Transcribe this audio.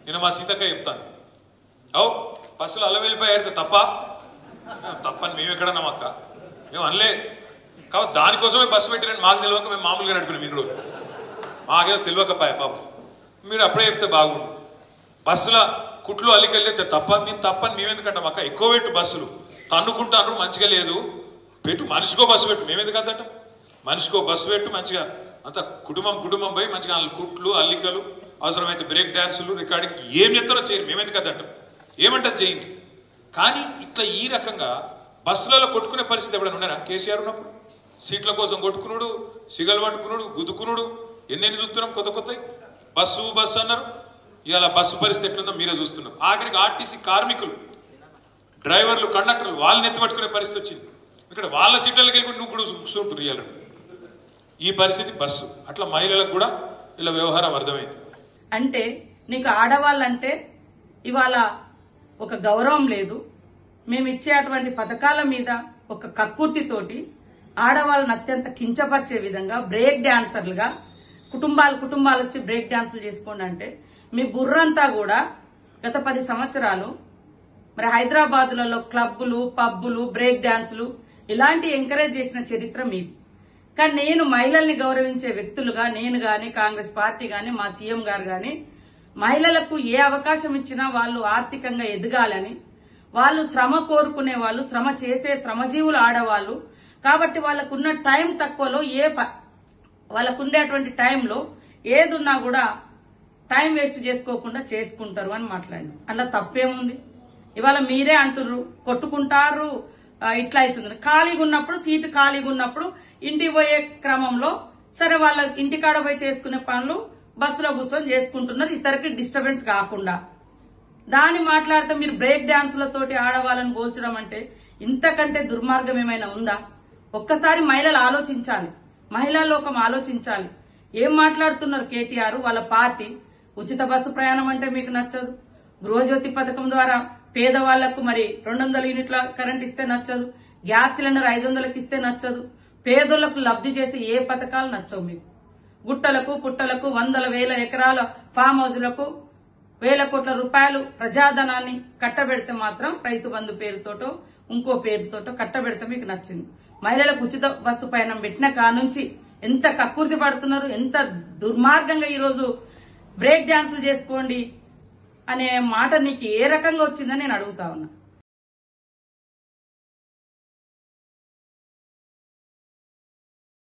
నేను మా సీతక్క చెప్తాను, అవు బస్సులో అల్ల వెళ్ళిపోయారు తప్పని మేము ఎక్కడన్నాం అక్క, మేము అనలే. కాబట్టి దానికోసమే బస్సు పెట్టిరని మాకు తెలియక మేము మామూలుగా నడుపుకున్నాం ఇన్ని రోజులు. మాకేదో తెలియకపాయ పాపం. మీరు అప్పుడే చెప్తే బాగుండు. బస్సుల కుట్లు అల్లికెళ్ళితే తప్పని మేమెందుకంటాం అక్క? ఎక్కువ పెట్టు బస్సులు తన్నుకుంటాను, మంచిగా లేదు పెట్టు, మనిషికో బస్సు పెట్టు. మేమెందుకు అంతటం? మనిషికో బస్సు పెట్టు, మంచిగా అంత కుటుంబం పోయి మంచిగా కుట్లు అల్లికలు, అవసరమైతే బ్రేక్ డ్యాన్సులు, రికార్డింగ్ ఏం చెప్తారో చేయరు. మేమెందుకు అంతటం? ఏమంటారు చేయండి. కానీ ఇట్లా ఈ రకంగా బస్సులలో కొట్టుకునే పరిస్థితి ఎప్పుడైనా ఉన్నారా? కేసీఆర్ ఉన్నప్పుడు సీట్ల కోసం కొట్టుకున్నాడు, సిగలు పట్టుకున్నాడు, గుద్దుకున్నాడు, ఎన్నెన్ని చూస్తున్నాం కొత్త బస్సు అన్నారు. ఇవాళ బస్సు పరిస్థితి ఎట్లుందో మీరే చూస్తున్నాం. ఆఖరికి ఆర్టీసీ కార్మికులు, డ్రైవర్లు, కండక్టర్లు వాళ్ళని ఎత్తిపట్టుకునే పరిస్థితి వచ్చింది. ఇక్కడ వాళ్ళ సీట్లకి వెళ్ళి నువ్వు కూడా కూర్చుంటారు. ఇవాళ ఈ పరిస్థితి బస్సు. అట్లా మహిళలకు కూడా ఇలా వ్యవహారం అర్థమైంది. అంటే నీకు ఆడవాళ్ళంటే ఇవాళ ఒక గౌరవం లేదు. మేము ఇచ్చే అటువంటి పథకాల మీద ఒక కక్కుర్తితోటి ఆడవాళ్ళని అత్యంత కించపరిచే విధంగా బ్రేక్ డాన్సర్లుగా కుటుంబాలు వచ్చి బ్రేక్ డాన్సులు చేసుకోండి అంటే మీ బుర్రంతా కూడా గత 10 సంవత్సరాలు మరి హైదరాబాదులలో క్లబ్బులు, పబ్బులు, బ్రేక్ డాన్సులు ఇలాంటి ఎంకరేజ్ చేసిన చరిత్ర మీది. కానీ నేను మహిళల్ని గౌరవించే వ్యక్తులుగా నేను గాని, కాంగ్రెస్ పార్టీ గాని, మా సీఎం గారు గాని మహిళలకు ఏ అవకాశం ఇచ్చినా వాళ్ళు ఆర్థికంగా ఎదగాలని, వాళ్ళు శ్రమ కోరుకునే వాళ్ళు, శ్రమ చేసే శ్రమజీవులు ఆడవాళ్ళు కాబట్టి వాళ్ళకున్న టైం తక్కువలో వాళ్ళకుండేటువంటి టైంలో ఏదున్నా కూడా టైం వేస్ట్ చేసుకోకుండా చేసుకుంటారు అని మాట్లాడినాం. అందులో తప్పేముంది? ఇవాళ మీరే అంటుర్రు కొట్టుకుంటారు ఇట్లా అవుతుంది. ఖాళీగా ఉన్నప్పుడు, సీటు ఖాళీగా ఉన్నప్పుడు ఇంటికి పోయే క్రమంలో సరే వాళ్ళ ఇంటికాడ పోయి చేసుకునే పనులు బస్సులో కూర్చొని చేసుకుంటున్నారు, ఇతరికి డిస్టర్బెన్స్ కాకుండా. దాన్ని మాట్లాడితే మీరు బ్రేక్ డాన్సులతోటి ఆడవాళ్ళని పోల్చడం అంటే ఇంతకంటే దుర్మార్గం ఏమైనా ఉందా? ఒక్కసారి మహిళలు ఆలోచించాలి, మహిళా లోకం ఆలోచించాలి. ఏం మాట్లాడుతున్నారు కేటీఆర్ వాళ్ళ పార్టీ? ఉచిత బస్సు ప్రయాణం అంటే మీకు నచ్చదు, గృహజ్యోతి పథకం ద్వారా పేదవాళ్లకు మరి 200 యూనిట్ల కరెంట్ ఇస్తే నచ్చదు, గ్యాస్ సిలిండర్ 500కి ఇస్తే నచ్చదు, పేదోళ్లకు లబ్ధి చేసే ఏ పథకాలు నచ్చవు మీకు. గుట్టలకు పుట్టలకు 100,000 ఎకరాల ఫామ్ హౌజులకు 1,000 కోట్ల రూపాయలు ప్రజాధనాన్ని కట్టబెడితే మాత్రం రైతు బంధు పేరుతోటో ఇంకో పేరుతోటో కట్టబెడితే మీకు నచ్చింది. మహిళలకు ఉచిత బస్సు పయనం పెట్టిన కానుంచి ఎంత కక్కుర్తి పడుతున్నారు, ఎంత దుర్మార్గంగా ఈరోజు బ్రేక్ డాన్సులు చేసుకోండి అనే మాట నీకు ఏ రకంగా వచ్చిందని నేను అడుగుతా ఉన్నా.